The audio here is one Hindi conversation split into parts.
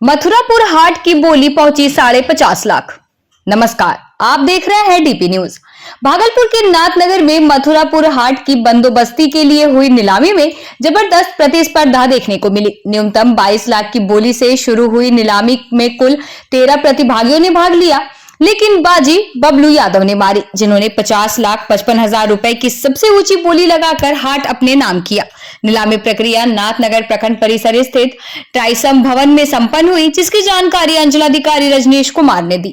मथुरापुर हाट की बोली पहुंची 50.5 लाख। नमस्कार, आप देख रहे हैं डीपी न्यूज। भागलपुर के नाथनगर में मथुरापुर हाट की बंदोबस्ती के लिए हुई नीलामी में जबरदस्त प्रतिस्पर्धा देखने को मिली। न्यूनतम 22 लाख की बोली से शुरू हुई नीलामी में कुल 13 प्रतिभागियों ने भाग लिया, लेकिन बाजी बबलू यादव ने मारी, जिन्होंने 50,55,000 रुपए की सबसे ऊंची बोली लगाकर हाट अपने नाम किया। नीलामी प्रक्रिया नाथनगर प्रखंड परिसर स्थित ट्राइसम भवन में संपन्न हुई, जिसकी जानकारी अंचलाधिकारी रजनीश कुमार ने दी।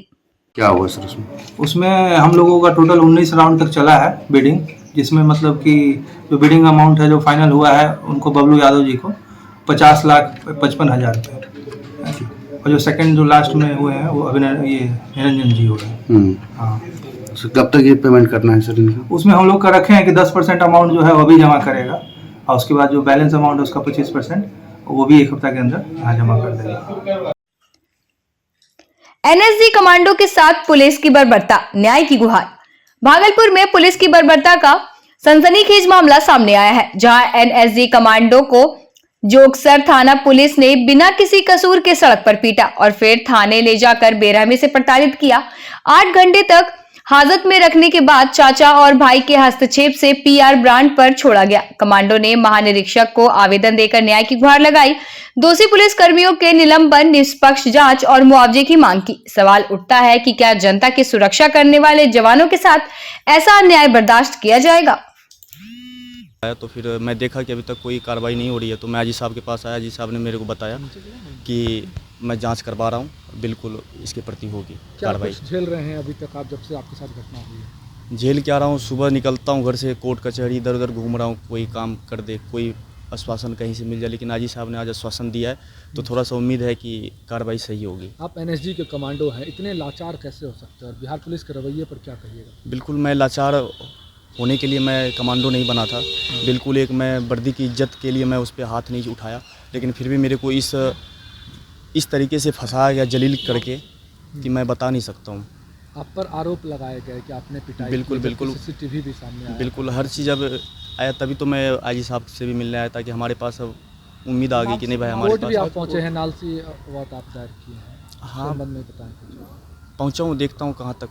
क्या हुआ सर उसमें हम लोगों का टोटल 19 राउंड तक चला है बिडिंग, जिसमें मतलब कि जो बिडिंग अमाउंट है जो फाइनल हुआ है उनको बबलू यादव जी को 50,55,000 रुपये, और जो सेकंड जो लास्ट में हुए हैं वो अभिनय ये निरंजन जी हो रहे हैं। हाँ, कब तक ये पेमेंट करना है सर इनका? उसमें हम लोग का रखे हैं कि 10% अमाउंट जो है वो भी जमा करेगा, और उसके बाद जो बैलेंस अमाउंट है उसका 25% वो भी एक हफ्ता के अंदर यहाँ जमा कर देगा। एनएसजी कमांडो के साथ पुलिस की बर्बरता, न्याय की गुहार। भागलपुर में पुलिस की बर्बरता का सनसनीखेज मामला सामने आया है, जहां एनएसजी कमांडो को जोगसर थाना पुलिस ने बिना किसी कसूर के सड़क पर पीटा और फिर थाने ले जाकर बेरहमी से प्रताड़ित किया। 8 घंटे तक हाजत में रखने के बाद चाचा और भाई के हस्तक्षेप से पीआर ब्रांड पर छोड़ा गया। कमांडो ने महानिरीक्षक को आवेदन देकर न्याय की गुहार लगाई। दोषी पुलिस कर्मियों के निलंबन, निष्पक्ष जांच और मुआवजे की मांग की। सवाल उठता है कि क्या जनता की सुरक्षा करने वाले जवानों के साथ ऐसा अन्याय बर्दाश्त किया जाएगा? तो फिर मैं देखा कि अभी तक कोई कार्रवाई नहीं हो रही है, तो मैं आजी साहब के पास आया। जी साहब ने मेरे को बताया कि मैं जांच करवा रहा हूँ, बिल्कुल इसके प्रति होगी कार्रवाई। झेल रहे हैं अभी तक आप, जब से आपके साथ घटना हुई है? झेल क्या रहा हूँ, सुबह निकलता हूँ घर से, कोर्ट कचहरी इधर उधर घूम रहा हूँ, कोई काम कर दे, कोई आश्वासन कहीं से मिल जाए, लेकिन आजी साहब ने आज आश्वासन दिया है, तो थोड़ा सा उम्मीद है कि कार्रवाई सही होगी। आप एनएसजी के कमांडो हैं, इतने लाचार कैसे हो सकते हैं, और बिहार पुलिस के रवैये पर क्या कहिएगा? बिल्कुल, मैं लाचार होने के लिए मैं कमांडो नहीं बना था, बिल्कुल एक मैं वर्दी की इज्जत के लिए मैं उस पर हाथ नहीं उठाया, लेकिन फिर भी मेरे को इस तरीके से फंसाया गया जलील करके कि मैं बता नहीं सकता हूँ। आप पर आरोप लगाए गए कि आपने पिटाई बिल्कुल की, बिल्कुल सीसीटीवी भी सामने आया। बिल्कुल, हर चीज़ अब आया, तभी तो मैं आजी साहब से भी मिलने आया था कि हमारे पास अब उम्मीद आ गई कि नहीं भाई हमारे कोर्ट पास। भी आप पहुँचे हैं, नालसी वात आप दायर किए हैं? हाँ, संबंध में बताएं। पहुँचा हूँ, देखता हूँ कहाँ तक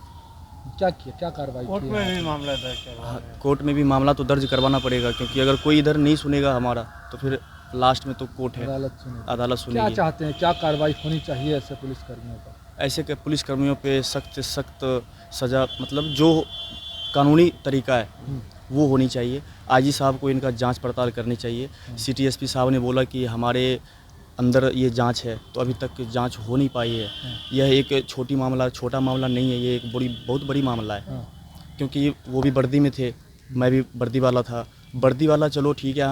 क्या किया, क्या कार्रवाई कोर्ट में भी मामला दर्ज कोर्ट में भी मामला तो दर्ज करवाना पड़ेगा, क्योंकि अगर कोई इधर नहीं सुनेगा हमारा तो फिर लास्ट में तो कोर्ट है, अदालत सुनेगी। क्या चाहते हैं, क्या कार्रवाई होनी चाहिए ऐसे पुलिसकर्मियों पर? ऐसे के पुलिसकर्मियों पे सख्त सख्त सज़ा, मतलब जो कानूनी तरीका है वो होनी चाहिए। आजी साहब को इनका जांच पड़ताल करनी चाहिए। सिटी एसपी साहब ने बोला कि हमारे अंदर ये जांच है, तो अभी तक जांच हो नहीं पाई है। यह एक छोटा मामला नहीं है, ये एक बहुत बड़ी मामला है, क्योंकि वो भी वर्दी में थे, मैं भी वर्दी वाला था। वर्दी वाला चलो ठीक है,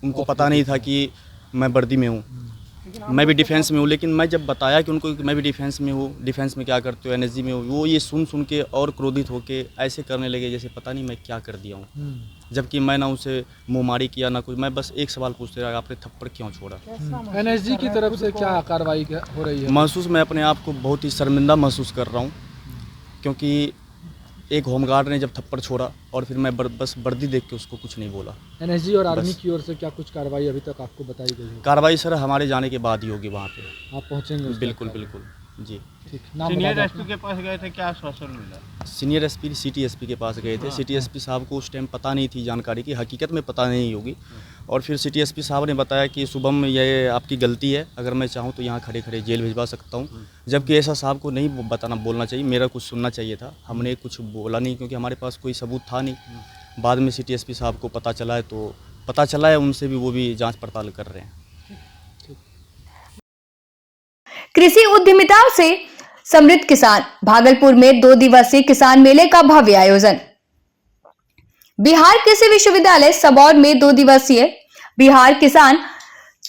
उनको पता नहीं था कि मैं वर्दी में हूँ, मैं भी डिफेंस में हूँ, लेकिन मैं जब बताया कि उनको मैं भी डिफेंस में हूँ, डिफेंस में क्या करते हो, एनएसजी में हूँ, वो ये सुन के और क्रोधित होके ऐसे करने लगे जैसे पता नहीं मैं क्या कर दिया हूँ, जबकि मैं ना उनसे मुँहमारी किया ना कुछ। मैं बस एक सवाल पूछते रहा, आपने थप्पड़ क्यों छोड़ा? एनएसजी की तरफ से क्या कार्रवाई हो रही है? महसूस मैं अपने आप को बहुत ही शर्मिंदा महसूस कर रहा हूँ, क्योंकि एक होमगार्ड ने जब थप्पड़ छोड़ा और फिर मैं बस वर्दी देख के उसको कुछ नहीं बोला। एनएसजी और आर्मी की ओर से क्या कुछ कार्रवाई अभी तक आपको बताई गई है? कार्रवाई सर हमारे जाने के बाद ही होगी वहाँ पे। आप पहुँचेंगे? बिल्कुल बिल्कुल जी। ठीक। सीनियर एसपी के पास गए थे, क्या आश्वासन मिला? सीनियर एसपी सिटी एसपी के पास गए थे। सिटी एसपी साहब को उस टाइम पता नहीं थी जानकारी की, हकीकत में पता नहीं होगी, और फिर सिटी एसपी साहब ने बताया कि शुभम ये आपकी गलती है, अगर मैं चाहूँ तो यहाँ खड़े खड़े जेल भिजवा सकता हूँ, जबकि ऐसा साहब को नहीं बोलना चाहिए, मेरा कुछ सुनना चाहिए था। हमने कुछ बोला नहीं, क्योंकि हमारे पास कोई सबूत था नहीं। बाद में सिटी एसपी साहब को पता चला है उनसे भी, वो भी जाँच पड़ताल कर रहे हैं। कृषि उद्यमिता से समृद्ध किसान। भागलपुर में 2 दिवसीय किसान मेले का भव्य आयोजन। बिहार कृषि विश्वविद्यालय सबौर में 2 दिवसीय बिहार किसान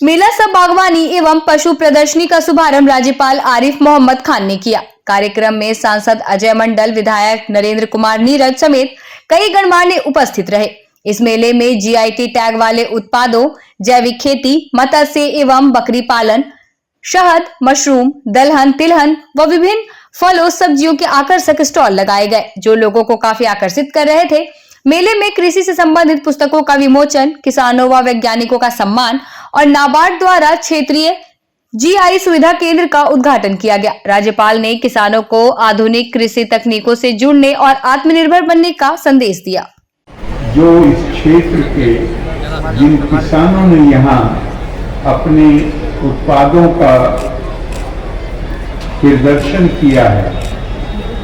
मेला सह बागवानी एवं पशु प्रदर्शनी का शुभारंभ राज्यपाल आरिफ मोहम्मद खान ने किया। कार्यक्रम में सांसद अजय मंडल, विधायक नरेंद्र कुमार नीरज समेत कई गणमान्य उपस्थित रहे। इस मेले में जीआईटी टैग वाले उत्पादों, जैविक खेती, मत्स्य एवं बकरी पालन, शहद, मशरूम, दलहन, तिलहन व विभिन्न फलों सब्जियों के आकर्षक स्टॉल लगाए गए, जो लोगों को काफी आकर्षित कर रहे थे। मेले में कृषि से संबंधित पुस्तकों का विमोचन, किसानों व वैज्ञानिकों का सम्मान और नाबार्ड द्वारा क्षेत्रीय GI सुविधा केंद्र का उद्घाटन किया गया। राज्यपाल ने किसानों को आधुनिक कृषि तकनीकों से जुड़ने और आत्मनिर्भर बनने का संदेश दिया। जो इस क्षेत्र के जिन किसानों ने यहाँ अपने उत्पादों का प्रदर्शन किया है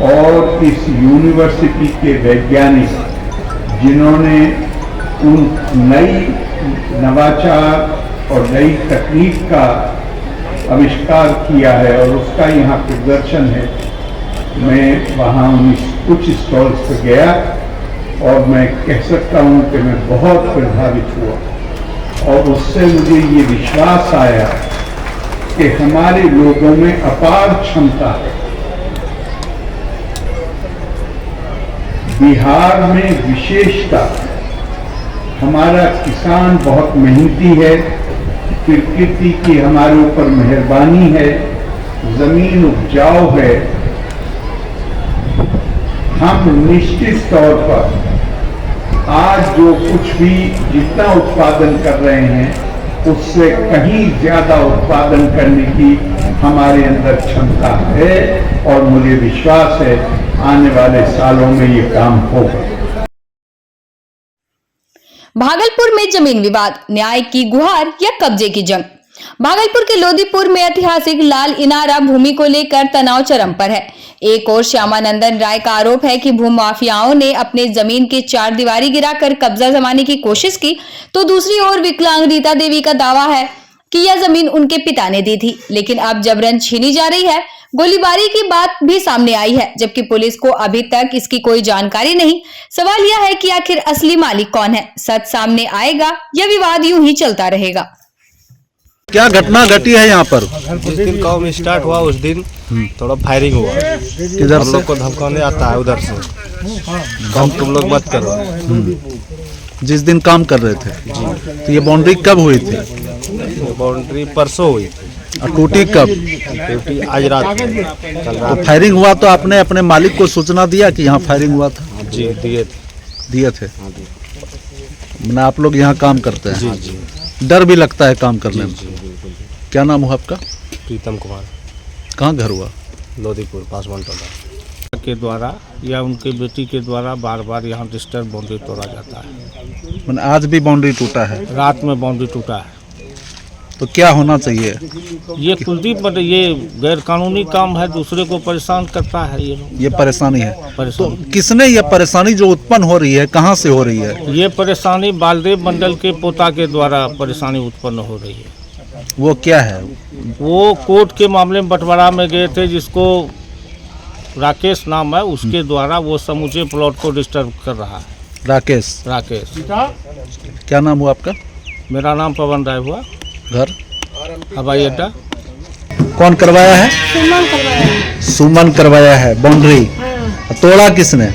और इस यूनिवर्सिटी के वैज्ञानिक जिन्होंने उन नई नवाचार और नई तकनीक का आविष्कार किया है और उसका यहाँ प्रदर्शन है, मैं वहाँ कुछ स्टॉल्स पर गया और मैं कह सकता हूँ कि मैं बहुत प्रभावित हुआ और उससे मुझे ये विश्वास आया कि हमारे लोगों में अपार क्षमता है। बिहार में विशेषता हमारा किसान बहुत मेहनती है, प्रकृति की हमारे ऊपर मेहरबानी है, जमीन उपजाऊ है। हम निश्चित तौर पर आज जो कुछ भी जितना उत्पादन कर रहे हैं उससे कहीं ज्यादा उत्पादन करने की हमारे अंदर क्षमता है और मुझे विश्वास है आने वाले सालों में ये काम होगा। भागलपुर में जमीन विवाद, न्याय की गुहार या कब्जे की जंग। भागलपुर के लोदीपुर में ऐतिहासिक लाल इनारा भूमि को लेकर तनाव चरम पर है। एक और श्यामानंदन राय का आरोप है कि भूमाफियाओं ने अपने जमीन की 4 दीवारी गिराकर कब्जा जमाने की कोशिश की, तो दूसरी ओर विकलांग रीता देवी का दावा है कि यह जमीन उनके पिता ने दी थी, लेकिन अब जबरन छीनी जा रही है। गोलीबारी की बात भी सामने आई है, जबकि पुलिस को अभी तक इसकी कोई जानकारी नहीं। सवाल यह है कि आखिर असली मालिक कौन है? सच सामने आएगा या विवाद यूं ही चलता रहेगा? क्या घटना घटी है यहाँ पर? जिस दिन काम स्टार्ट हुआ उस दिन थोड़ा फायरिंग हुआ। किधर हम लोग को धमकाने आता है उधर से, काम तुम लोग मत करो। जिस दिन काम कर रहे थे तो ये बाउंड्री कब हुई थी? बाउंड्री परसों हुई थी। और टूटी कब? टूटी आज रात में, कल तो रात। फायरिंग हुआ तो आपने अपने मालिक को सूचना दिया कि यहाँ फायरिंग हुआ था? जी दिए थे। मैंने आप लोग यहाँ काम करते हैं? जी जी डर भी लगता है काम करने में? क्या नाम हुआ आपका? प्रीतम कुमार, कहाँ घर हुआ? लोदीपुर पासवान टोला के द्वारा या उनके बेटी के द्वारा बार बार यहाँ डिस्टर्ब बाउंड्री तोड़ा जाता है। मैंने आज भी बाउंड्री टूटा है? रात में बाउंड्री टूटा है। तो क्या होना चाहिए? ये कुलदीप बट ये गैर कानूनी काम है, दूसरे को परेशान करता है। ये परेशानी है। तो परेशानी किसने ये परेशानी जो उत्पन्न हो रही है कहाँ से हो रही है? ये परेशानी बालदेव मंडल के पोता के द्वारा परेशानी उत्पन्न हो रही है। वो क्या है? वो कोर्ट के मामले में बंटवारा में गए थे, जिसको राकेश नाम है, उसके द्वारा वो समूचे प्लॉट को डिस्टर्ब कर रहा है। राकेश? राकेश। क्या नाम हुआ आपका? मेरा नाम पवन राय हुआ। घर? हवाई अड्डा। कौन करवाया है? सुमन करवाया है बाउंड्री। तोड़ा किसने?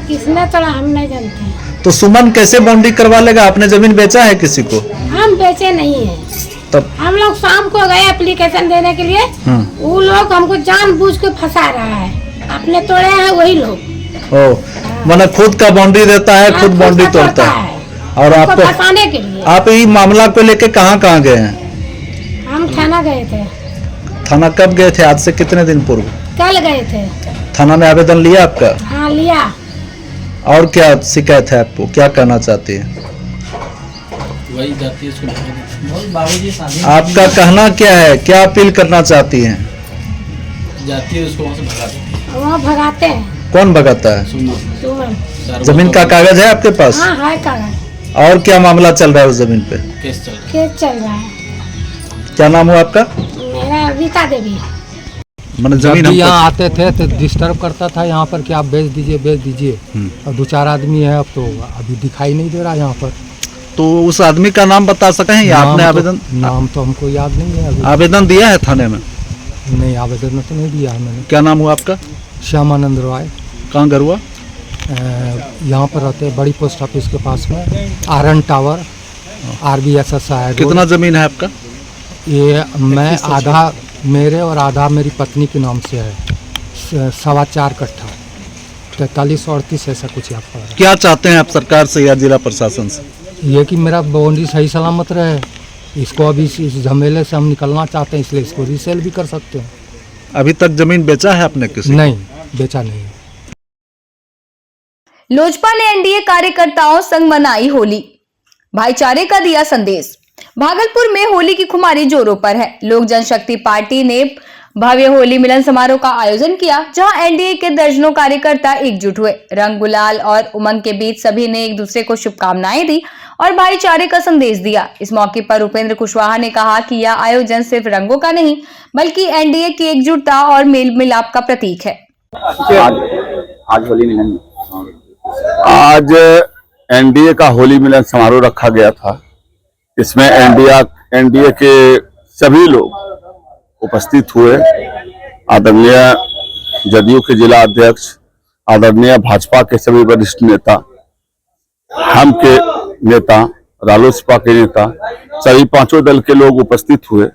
किसने तोड़ा हम नहीं जानते। तो सुमन कैसे बाउंड्री करवा लेगा? आपने जमीन बेचा है किसी को? हम बेचे नहीं है। तब हम लोग शाम को गए एप्लीकेशन देने के लिए, वो लोग हमको जानबूझ के फंसा रहा है। अपने तोड़े हैं वही लोग। ओ माने खुद का बाउंड्री देता है, खुद बाउंड्री तोड़ता है। और आपको फंसाने के लिए आप ये मामला को लेके कहाँ गए हैं? हम थाना गए थे। थाना कब गए थे? आज से कितने दिन पूर्व? कल गए थे। थाना में आवेदन लिया आपका? हाँ लिया। और क्या शिकायत है आपको? क्या कहना चाहती है? वही जाती है। आपका कहना क्या है? क्या अपील करना चाहती हैं? जाती है उसको वहाँ से भगा देती है। वहाँ भगाते हैं। कौन भगाता है? सुमन। जमीन का कागज है आपके पास? हाँ है कागज। और क्या मामला चल रहा है उस जमीन पे? केस चल रहा है। केस चल रहा है। क्या नाम हुआ आपका? मेरा रीता देवी। मैंने जब जमीन भी यहाँ आते थे तो डिस्टर्ब करता था यहाँ पर कि आप बेच दीजिए। और 2-4 आदमी है, अब तो अभी दिखाई नहीं दे रहा यहाँ पर। तो उस आदमी का नाम बता सकते हैं या आपने आवेदन? नाम तो हमको याद नहीं है अभी। आवेदन दिया है थाने में? नहीं, आवेदन तो नहीं दिया है मैंने। क्या नाम हुआ आपका? श्यामानंद राय। कहाँ घर हुआ? यहाँ पर रहते हैं बड़ी पोस्ट ऑफिस के पास में, आरन टावर, RBSSI। कितना जमीन है आपका? ये मैं आधा मेरे और आधा मेरी पत्नी के नाम से है। 4.25 कट्ठा, 43-38 ऐसा कुछ यहाँ पर। क्या चाहते हैं आप सरकार से या जिला प्रशासन से? ये कि मेरा बाउंड्री सही सलामत रहे इसको अभी इस झमेले से हम निकलना चाहते हैं, इसलिए इसको रीसेल भी कर सकते हैं। अभी तक जमीन बेचा है आपने किसी को? नहीं, बेचा नहीं। लोजपा ने एनडीए कार्यकर्ताओं संग मनाई होली, भाईचारे का दिया संदेश। भागलपुर में होली की खुमारी जोरों पर है। लोक जनशक्ति पार्टी ने भव्य होली मिलन समारोह का आयोजन किया, जहां एनडीए के दर्जनों कार्यकर्ता एकजुट हुए। रंग गुलाल और उमंग के बीच सभी ने एक दूसरे को शुभकामनाएं दी और भाईचारे का संदेश दिया। इस मौके पर उपेंद्र कुशवाहा ने कहा कि यह आयोजन सिर्फ रंगों का नहीं, बल्कि एनडीए की एकजुटता और मेल मिलाप का प्रतीक है। आज होली मिलन, आज एनडीए का होली मिलन समारोह रखा गया था। इसमें एनडीए के सभी लोग उपस्थित हुए। आदरणीय जदयू के जिला अध्यक्ष, आदरणीय भाजपा के सभी वरिष्ठ नेता, हम के नेता, रालोसपा के नेता, सभी पांचों दल के लोग उपस्थित हुए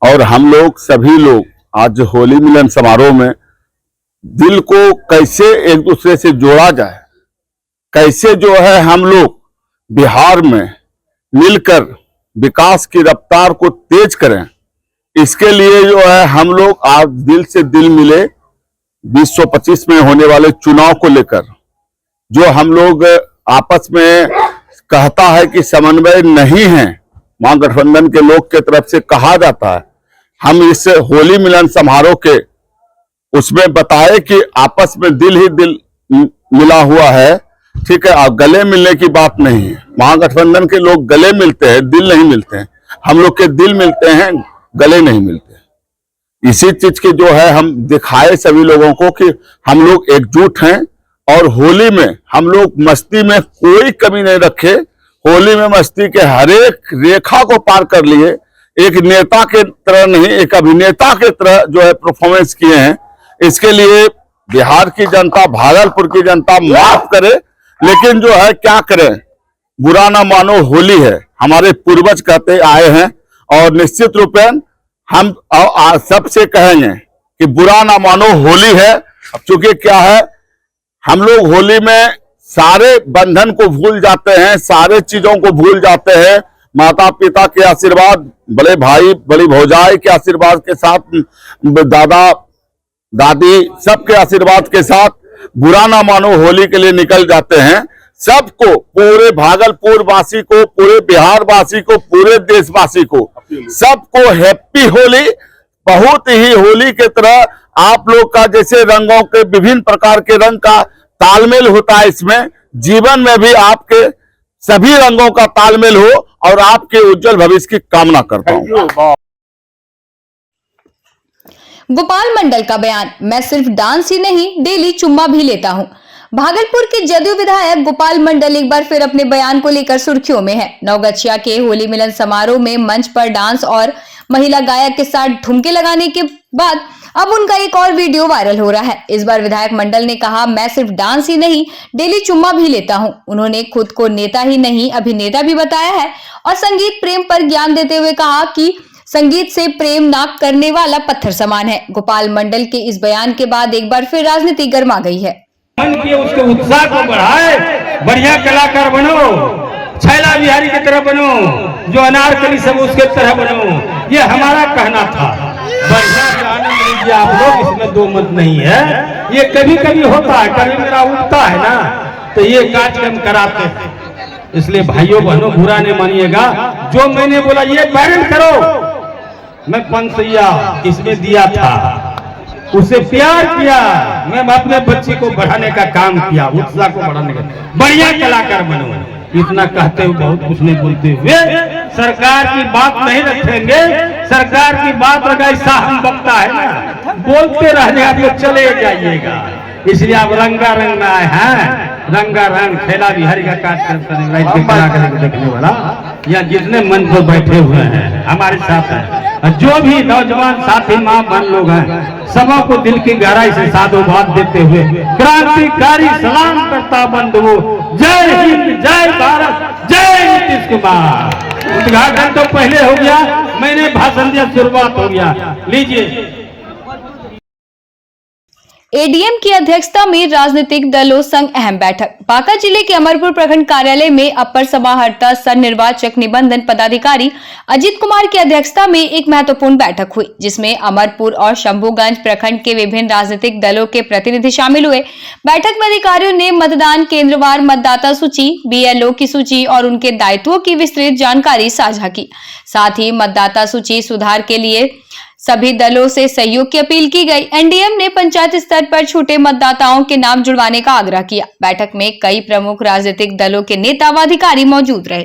और हम लोग सभी लोग आज होली मिलन समारोह में दिल को कैसे एक दूसरे से जोड़ा जाए, कैसे जो है हम लोग बिहार में मिलकर विकास की रफ्तार को तेज करें, इसके लिए जो है हम लोग आज दिल से दिल मिले। 2025 में होने वाले चुनाव को लेकर जो हम लोग आपस में कहता है कि समन्वय नहीं है, महागठबंधन के लोग के तरफ से कहा जाता है, हम इस होली मिलन समारोह के उसमें बताए कि आपस में दिल ही दिल मिला हुआ है, ठीक है। अब गले मिलने की बात नहीं है। महागठबंधन के लोग गले मिलते हैं, दिल नहीं मिलते हैं। हम लोग के दिल मिलते हैं, गले नहीं मिलते। इसी चीज की जो है हम दिखाए सभी लोगों को कि हम लोग एकजुट हैं और होली में हम लोग मस्ती में कोई कमी नहीं रखे। होली में मस्ती के हर एक रेखा को पार कर लिए। एक नेता के तरह नहीं, एक अभिनेता के तरह जो है परफॉर्मेंस किए हैं। इसके लिए बिहार की जनता, भागलपुर की जनता माफ करे, लेकिन जो है क्या करें, बुरा ना मानो होली है, हमारे पूर्वज कहते आए हैं और निश्चित रूपेण हम सबसे कहेंगे कि बुरा ना मानो होली है। क्योंकि क्या है, हम लोग होली में सारे बंधन को भूल जाते हैं, सारे चीजों को भूल जाते हैं। माता पिता के आशीर्वाद, बड़े भाई बड़ी भौजाई के आशीर्वाद के साथ, दादा दादी सबके आशीर्वाद के साथ बुरा ना मानो होली के लिए निकल जाते हैं। सबको, पूरे भागलपुर वासी को, पूरे बिहार वासी को, पूरे देशवासी को, सबको हैप्पी होली। बहुत ही होली के तरह आप लोग का जैसे रंगों के विभिन्न प्रकार के रंग का तालमेल होता है, इसमें जीवन में भी आपके सभी रंगों का तालमेल हो और आपके उज्जवल भविष्य की कामना करता हूं। गोपाल मंडल का बयान, मैं सिर्फ डांस ही नहीं डेली चुम्मा भी लेता हूं। भागलपुर के जदयू विधायक गोपाल मंडल एक बार फिर अपने बयान को लेकर सुर्खियों में है। नवगछिया के होली मिलन समारोह में मंच पर डांस और महिला गायक के साथ ठुमके लगाने के बाद अब उनका एक और वीडियो वायरल हो रहा है। इस बार विधायक मंडल ने कहा, मैं सिर्फ डांस ही नहीं डेली चुम्मा भी लेता हूं। उन्होंने खुद को नेता ही नहीं अभिनेता भी बताया है और संगीत प्रेम पर ज्ञान देते हुए कहा कि संगीत से प्रेम ना करने वाला पत्थर समान है। गोपाल मंडल के इस बयान के बाद एक बार फिर राजनीति गर्मा गई है। मन के उसके उत्साह को बढ़ाए, बढ़िया कलाकार बनो, छैला बिहारी की तरह बनो, जो अनारकली सब उसके तरह बनो, ये हमारा कहना था। बढ़िया से आनंद लीजिए आप लोग, इसमें दो मत नहीं है। ये कभी कभी होता है, कभी मेरा उठता है ना, तो ये कार्यक्रम कराते हैं। इसलिए भाइयों बहनों बुरा नहीं मानिएगा। जो मैंने बोला ये वायरल करो, मैं पंसैया इसमें दिया था, उसे प्यार किया, मैं अपने बच्चे को बढ़ाने का काम किया, उत्साह को बढ़ाने का, बढ़िया कलाकार बनो। इतना कहते हुए बहुत कुछ नहीं बोलते हुए सरकार की बात नहीं रखेंगे। सरकार की बात अगर ऐसा हम बकता है ना, बोलते रह जाएगा तो चले जाइएगा। इसलिए आप रंगारंग में आए हैं, रंगारंग खेला बिहारी का कार्यक्रम देखने वाला यहाँ जितने मंच पर बैठे हुए हैं हमारे साथ हैं, जो भी नौजवान साथी माँ बहन लोग हैं, सबों को दिल की गहराई से साधुवाद देते हुए क्रांतिकारी सलाम करता बंधुओं, जय हिंद, जय भारत, जय नीतीश कुमार। उद्घाटन तो पहले हो गया, मैंने भाषण दिया, शुरुआत हो गया। लीजिए। एडीएम की अध्यक्षता में राजनीतिक दलों संग अहम बैठक। बांका जिले के अमरपुर प्रखंड कार्यालय में अपर समाहर्ता सह निर्वाचक निबंधन पदाधिकारी अजीत कुमार की अध्यक्षता में एक महत्वपूर्ण बैठक हुई, जिसमें अमरपुर और शंभूगंज प्रखंड के विभिन्न राजनीतिक दलों के प्रतिनिधि शामिल हुए। बैठक में अधिकारियों ने मतदान केंद्रवार मतदाता सूची, बीएलओ की सूची और उनके दायित्वों की विस्तृत जानकारी साझा की। साथ ही मतदाता सूची सुधार के लिए सभी दलों से सहयोग की अपील की गई। एनडीएम ने पंचायत स्तर पर छूटे मतदाताओं के नाम जुड़वाने का आग्रह किया। बैठक में कई प्रमुख राजनीतिक दलों के नेता व अधिकारी मौजूद रहे।